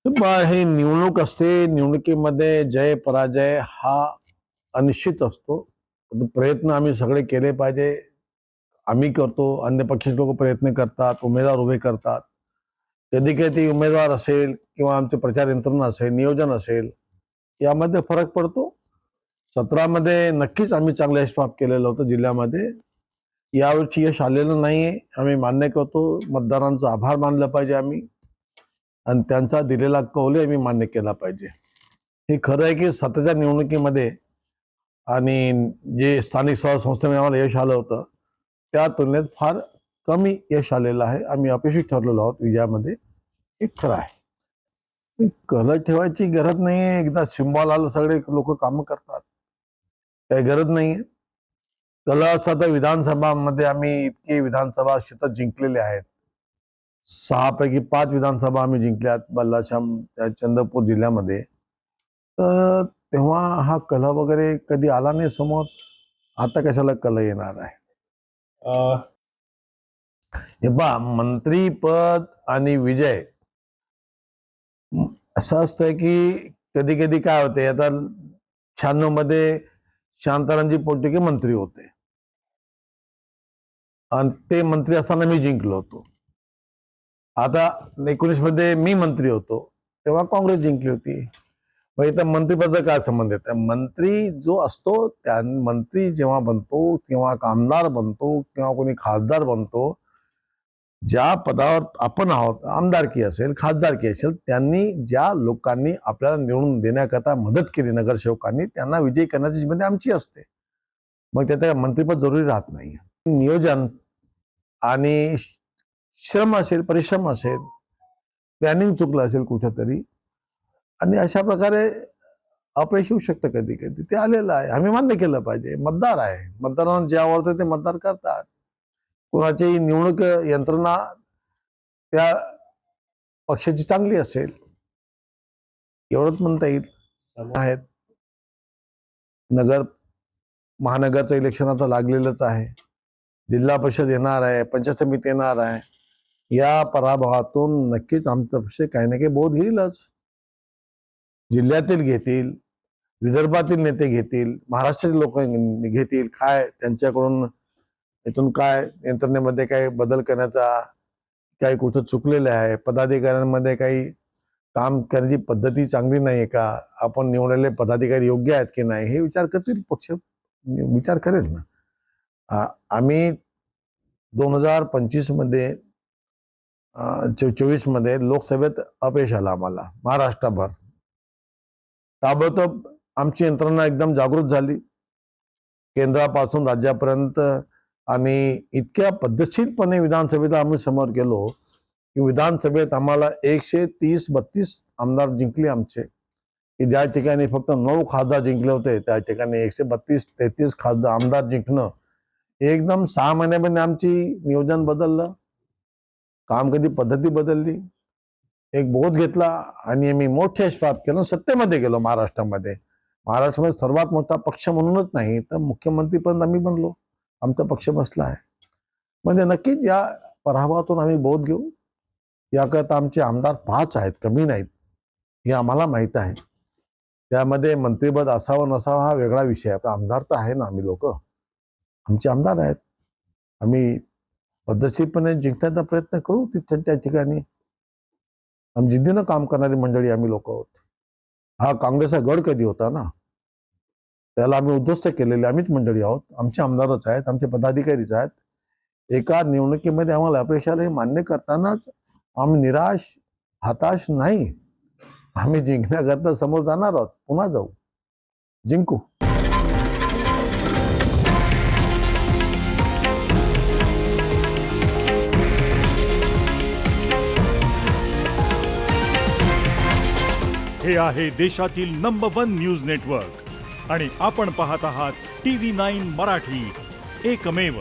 हे निवडणूक असते. निवडणुकीमध्ये जय पराजय हा अनिश्चित असतो. प्रयत्न आम्ही सगळे केले पाहिजे. आम्ही करतो, अन्य पक्षाचे लोक प्रयत्न करतात, उमेदवार उभे करतात. कधी कधी उमेदवार असेल किंवा आमचे प्रचार यंत्रणा असेल, नियोजन असेल, यामध्ये फरक पडतो. 17 मध्ये नक्कीच आम्ही चांगलं यश प्राप्त केलेलं होतं जिल्ह्यामध्ये. यावर्षी यश आलेलं नाहीये, आम्ही मान्य करतो. मतदारांचा आभार मानलं पाहिजे आम्ही, आणि त्यांचा दिलेला कौल आम्ही मान्य केला पाहिजे. हे खरं आहे की सध्याच्या निवडणुकीमध्ये आणि जे स्थानिक स्वराज्य संस्थेमध्ये आम्हाला यश आलं होतं त्या तुलनेत फार कमी यश आलेलं आहे. आम्ही अपेक्षित ठरलेलो आहोत विजयामध्ये, हे खरं आहे. कल ठेवायची गरज नाहीये. एकदा सिम्बॉल आलं सगळे लोक कामं करतात, काही गरज नाहीये. कल असता तर विधानसभामध्ये आम्ही इतके विधानसभा क्षेत्र जिंकलेले आहेत. 6 पैकी 5 विधानसभा आम्ही जिंकल्यात बल्लाशाम चंद्रपूर जिल्ह्यामध्ये. तर तेव्हा हा कल वगैरे कधी आला नाही समोर. आता कशाला कल येणार आहे? हे पहा, मंत्रीपद आणि विजय असं असतंय की कधी कधी काय होते. आता 96 मध्ये शांतारामजी पोटके मंत्री होते आणि ते मंत्री असताना मी जिंकलो होतो. आता 19 मध्ये मी मंत्री होतो, तेव्हा काँग्रेस जिंकली होती. मग इथं मंत्रीपदाचा काय संबंध येत? मंत्री जो असतो त्या मंत्री जेव्हा बनतो किंवा आमदार बनतो किंवा कोणी खासदार बनतो, ज्या पदावर आपण आहोत, आमदारकी असेल, खासदारकी असेल, त्यांनी ज्या लोकांनी आपल्याला निवडून देण्याकरता मदत केली, नगरसेवकांनी, त्यांना विजयी करण्याची जिम्मेदारी आमची असते. मग त्यात मंत्रीपद जरुरी राहत नाही. नियोजन आणि श्रम असेल, परिश्रम असेल, प्लॅनिंग चुकलं असेल कुठेतरी, आणि अशा प्रकारे अपयश येऊ शकतं कधी कधी. ते आलेलं आहे, आम्ही मान्य केलं पाहिजे. मतदार आहे, मतदारांना जे आवडतं ते मतदार करतात. कोणाची निवडणूक यंत्रणा त्या पक्षाची चांगली असेल एवढंच म्हणता येईल. आहेत महानगरचं इलेक्शन आता लागलेलंच आहे. जिल्हा परिषद येणार आहे, पंचायत समिती येणार आहे. या पराभवातून नक्कीच आमचा पक्ष काही ना काही बोध घेईलच. जिल्ह्यातील घेतील, विदर्भातील नेते घेतील, महाराष्ट्रातील लोक घेतील. काय त्यांच्याकडून इथून काय यंत्रणेमध्ये काही बदल करण्याचा, काही कुठं चुकलेलं आहे, पदाधिकाऱ्यांमध्ये काही काम करण्याची पद्धती चांगली नाही का, आपण निवडलेले पदाधिकारी योग्य आहेत की नाही, हे विचार करतील पक्ष, विचार करेल ना. आम्ही 2025 मध्ये 24 मध्ये लोकसभेत अपयश आलं आम्हाला महाराष्ट्रभर. ताबडतोब आमची यंत्रणा एकदम जागृत झाली. केंद्रापासून राज्यापर्यंत आम्ही इतक्या पद्धतशीरपणे विधानसभेला आम्ही समोर गेलो की विधानसभेत आम्हाला 130-32 आमदार जिंकले आमचे. की ज्या ठिकाणी फक्त 9 खासदार जिंकले होते, त्या ठिकाणी 132-33 खासदार आमदार जिंकणं एकदम 6 महिन्यामध्ये आमची नियोजन बदललं, काम कधी पद्धती बदलली, एक बोध घेतला आणि आम्ही मोठे यश प्राप्त केलं. सत्तेमध्ये गेलो महाराष्ट्रामध्ये. महाराष्ट्रामध्ये सर्वात मोठा पक्ष म्हणूनच नाही तर मुख्यमंत्रीपर्यंत आम्ही बनलो. आमचा पक्ष बसला आहे. म्हणजे नक्कीच या पराभवातून आम्ही बोध घेऊ. याकरता आमचे आमदार 5 आहेत, कमी नाहीत, हे आम्हाला माहीत आहे. त्यामध्ये मंत्रिपद असावं नसावं हा वेगळा विषय आहे. आमदार तर आहे ना, आम्ही लोक आमचे आमदार आहेत. आम्ही पद्धतशीरपणे जिंकण्याचा प्रयत्न करू त्या ठिकाणी. आम्ही जिद्दीनं काम करणारी मंडळी आम्ही लोक आहोत. हा काँग्रेसचा गड कधी होता ना, त्याला आम्ही उद्ध्वस्त केलेले आम्हीच मंडळी आहोत. आमचे आमदारच आहेत, आमचे पदाधिकारीच आहेत. एका निवडणुकीमध्ये आम्हाला अपयश आलं हे मान्य करतानाच आम्ही निराश, हताश नाही. आम्ही जिंकण्याकरता समोर जाणार आहोत, पुन्हा जाऊ, जिंकू. हे आहे देशातील नंबर 1 न्यूज नेटवर्क आणि आपण पाहत आहात TV9 मराठी, एकमेव.